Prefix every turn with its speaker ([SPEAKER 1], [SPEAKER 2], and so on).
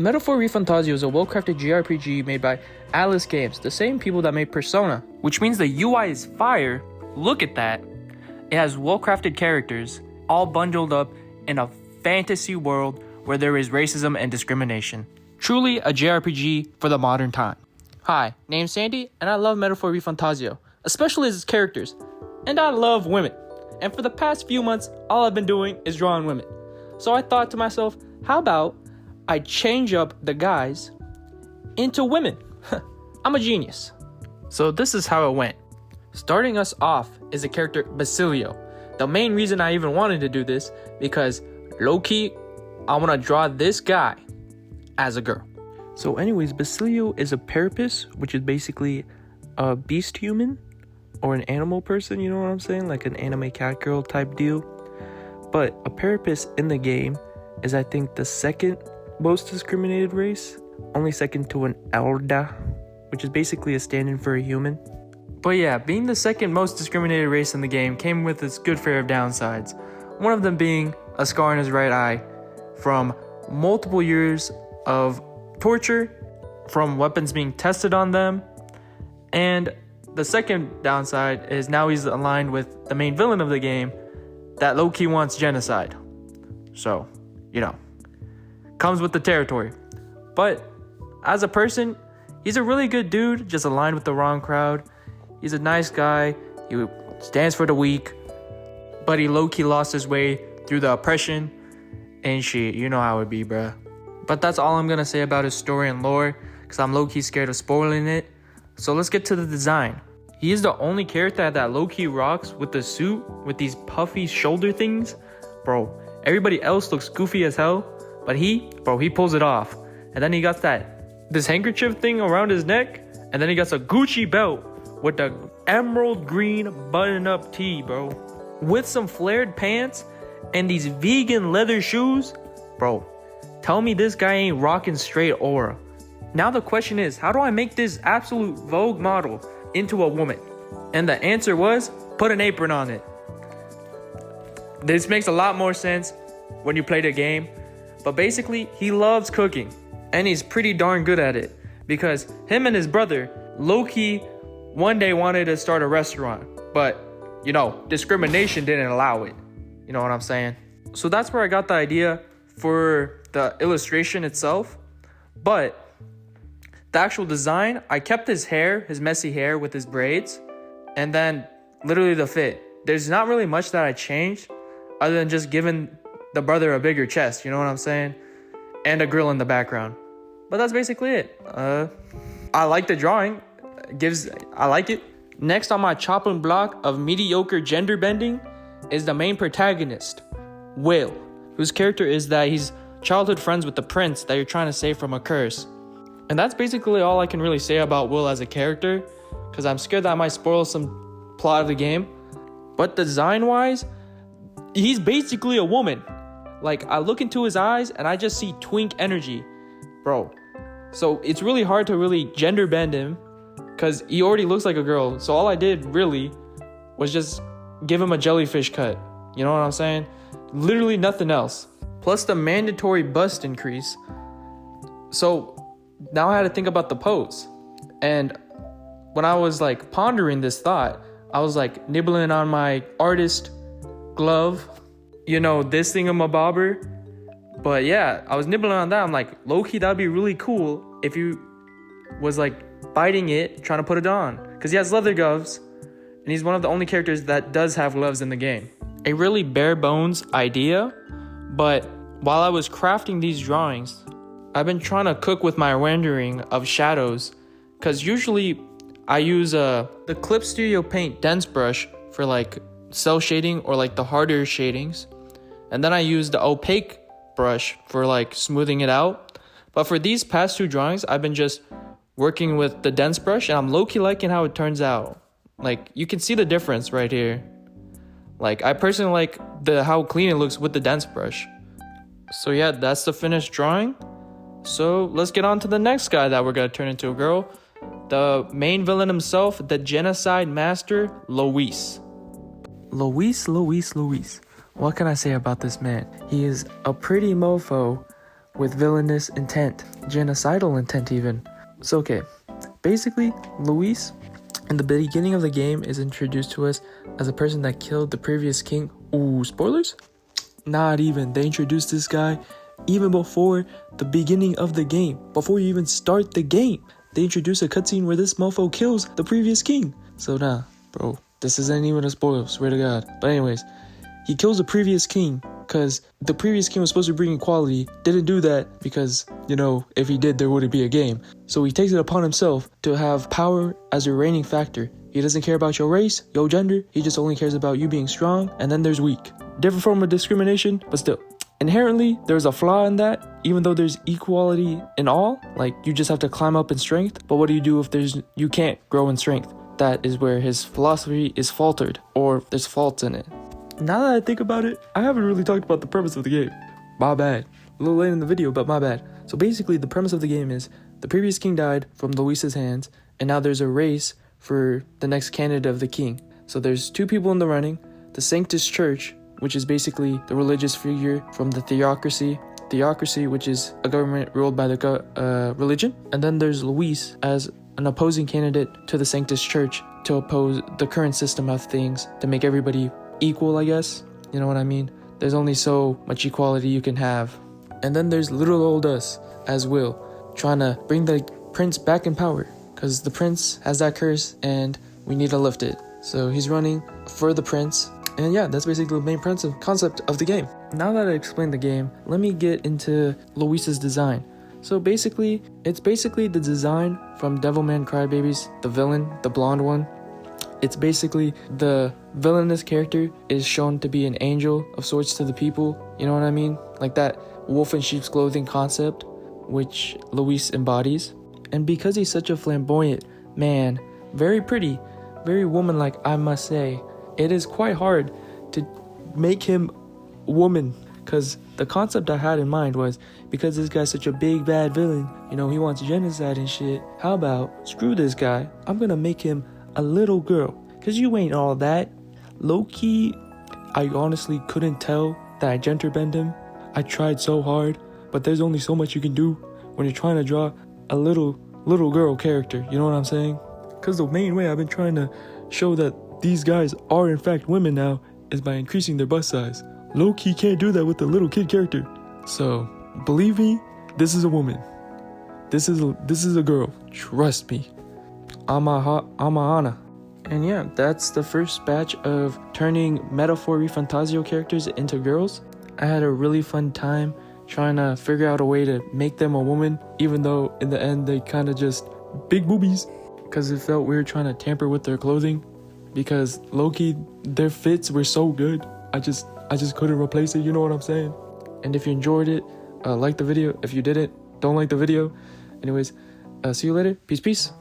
[SPEAKER 1] Metaphor ReFantazio is a well-crafted JRPG made by Alice Games, the same people that made Persona, which means the UI is fire. Look at that. It has well-crafted characters, all bundled up in a fantasy world where there is racism and discrimination. Truly a JRPG for the modern time. Hi, name's Sandy, and I love Metaphor ReFantazio, especially its characters. And I love women. And for the past few months, all I've been doing is drawing women. So I thought to myself, how about I change up the guys into women? I'm a genius. So this is how it went. Starting us off is the character Basilio. The main reason I even wanted to do this, because low-key, I want to draw this guy as a girl. So anyways, Basilio is a Parapus, which is basically a beast human or an animal person, you know what I'm saying? Like an anime cat girl type deal. But a Parapus in the game is, I think, the second most discriminated race, only second to an Elda, which is basically a stand-in for a human. But yeah, being the second most discriminated race in the game came with its good fair of downsides. One of them being a scar in his right eye from multiple years of torture, from weapons being tested on them, and the second downside is now he's aligned with the main villain of the game that low-key wants genocide. So, you know, comes with the territory. But as a person, he's a really good dude, just aligned with the wrong crowd. He's a nice guy, he stands for the weak, but he low-key lost his way through the oppression and shit. You know how it be, bruh. But that's all I'm gonna say about his story and lore, because I'm low-key scared of spoiling it. So let's get to the design. He is the only character that low-key rocks with the suit, with these puffy shoulder things. Bro, everybody else looks goofy as hell, but he pulls it off. And then he got this handkerchief thing around his neck, and then he got a Gucci belt with the emerald green button-up tee, bro. With some flared pants and these vegan leather shoes. Bro, tell me this guy ain't rocking straight aura. Now the question is, how do I make this absolute Vogue model into a woman? And the answer was, put an apron on it. This makes a lot more sense when you play the game. But basically, he loves cooking, and he's pretty darn good at it, because him and his brother, low-key, one day wanted to start a restaurant, but, you know, discrimination didn't allow it. You know what I'm saying? So that's where I got the idea for the illustration itself. But the actual design, I kept his hair, his messy hair with his braids, and then literally the fit. There's not really much that I changed other than just giving the brother a bigger chest, you know what I'm saying? And a grill in the background. But that's basically it. I like the drawing. I like it. Next on my chopping block of mediocre gender bending is the main protagonist, Will, whose character is that he's childhood friends with the prince that you're trying to save from a curse. And that's basically all I can really say about Will as a character, because I'm scared that I might spoil some plot of the game. But design-wise, he's basically a woman. Like, I look into his eyes and I just see twink energy, bro. So it's really hard to really gender bend him, because he already looks like a girl. So all I did really was just give him a jellyfish cut. You know what I'm saying? Literally nothing else. Plus the mandatory bust increase. So now I had to think about the pose. And when I was like pondering this thought, I was like nibbling on my artist glove, you know, this thingamabobber. But yeah, I was nibbling on that. I'm like, low-key, that'd be really cool if you was like biting it, trying to put it on. Because he has leather gloves, and he's one of the only characters that does have gloves in the game. A really bare bones idea, but while I was crafting these drawings, I've been trying to cook with my rendering of shadows, because usually I use the Clip Studio Paint dense brush for like cell shading or like the harder shadings, and then I use the opaque brush for like smoothing it out. But for these past two drawings, I've been just working with the dense brush, and I'm low-key liking how it turns out. Like, you can see the difference right here. Like, I personally like how clean it looks with the dense brush. So yeah, that's the finished drawing. So let's get on to the next guy that we're gonna turn into a girl. The main villain himself, the genocide master, Luis. Luis. What can I say about this man? He is a pretty mofo with villainous intent, genocidal intent even. So okay, basically Luis in the beginning of the game is introduced to us as a person that killed the previous king. Ooh, spoilers? Not even. They introduced this guy even before the beginning of the game. Before you even start the game, they introduce a cutscene where this mofo kills the previous king. So nah, bro, this isn't even a spoil, swear to God. But anyways, he kills the previous king because the previous king was supposed to bring equality. Didn't do that because, you know, if he did, there wouldn't be a game. So he takes it upon himself to have power as a reigning factor. He doesn't care about your race, your gender. He just only cares about you being strong. And then there's weak. Different form of discrimination, but still. Inherently, there's a flaw in that, even though there's equality in all. Like, you just have to climb up in strength. But what do you do if you can't grow in strength? That is where his philosophy is faltered, or there's faults in it. Now that I think about it, I haven't really talked about the premise of the game. My bad. A little late in the video, but my bad. So basically, the premise of the game is the previous king died from Luis's hands, and now there's a race for the next candidate of the king. So there's two people in the running, the Sanctus Church, which is basically the religious figure from the theocracy, which is a government ruled by the religion. And then there's Luis as an opposing candidate to the Sanctus Church to oppose the current system of things, to make everybody equal, I guess. You know what I mean? There's only so much equality you can have. And then there's little old us as Will, trying to bring the prince back in power, because the prince has that curse and we need to lift it. So he's running for the prince. And yeah, that's basically the main concept of the game. Now that I explained the game, let me get into Luis's design. So basically, it's basically the design from Devilman Crybabies, the villain, the blonde one. It's basically the villainous character is shown to be an angel of sorts to the people. You know what I mean? Like that wolf in sheep's clothing concept, which Luis embodies. And because he's such a flamboyant man, very pretty, very woman-like, I must say, it is quite hard to make him woman, because the concept I had in mind was, because this guy's such a big bad villain, you know, he wants genocide and shit, how about, screw this guy, I'm gonna make him a little girl, because you ain't all that. Low-key, I honestly couldn't tell that I gender bend him. I tried so hard, but there's only so much you can do when you're trying to draw a little girl character, you know what I'm saying? Because the main way I've been trying to show that these guys are in fact women now is by increasing their bust size. Low-key can't do that with the little kid character. So, believe me, this is a woman. This is a girl. Trust me. I'm a Anna. And yeah, that's the first batch of turning Metaphor ReFantazio characters into girls. I had a really fun time trying to figure out a way to make them a woman, even though in the end they kind of just big boobies, because it felt weird trying to tamper with their clothing, because low-key their fits were so good. I just couldn't replace it, you know what I'm saying? And if you enjoyed it, like the video. If you didn't, don't like the video. Anyways, see you later. Peace.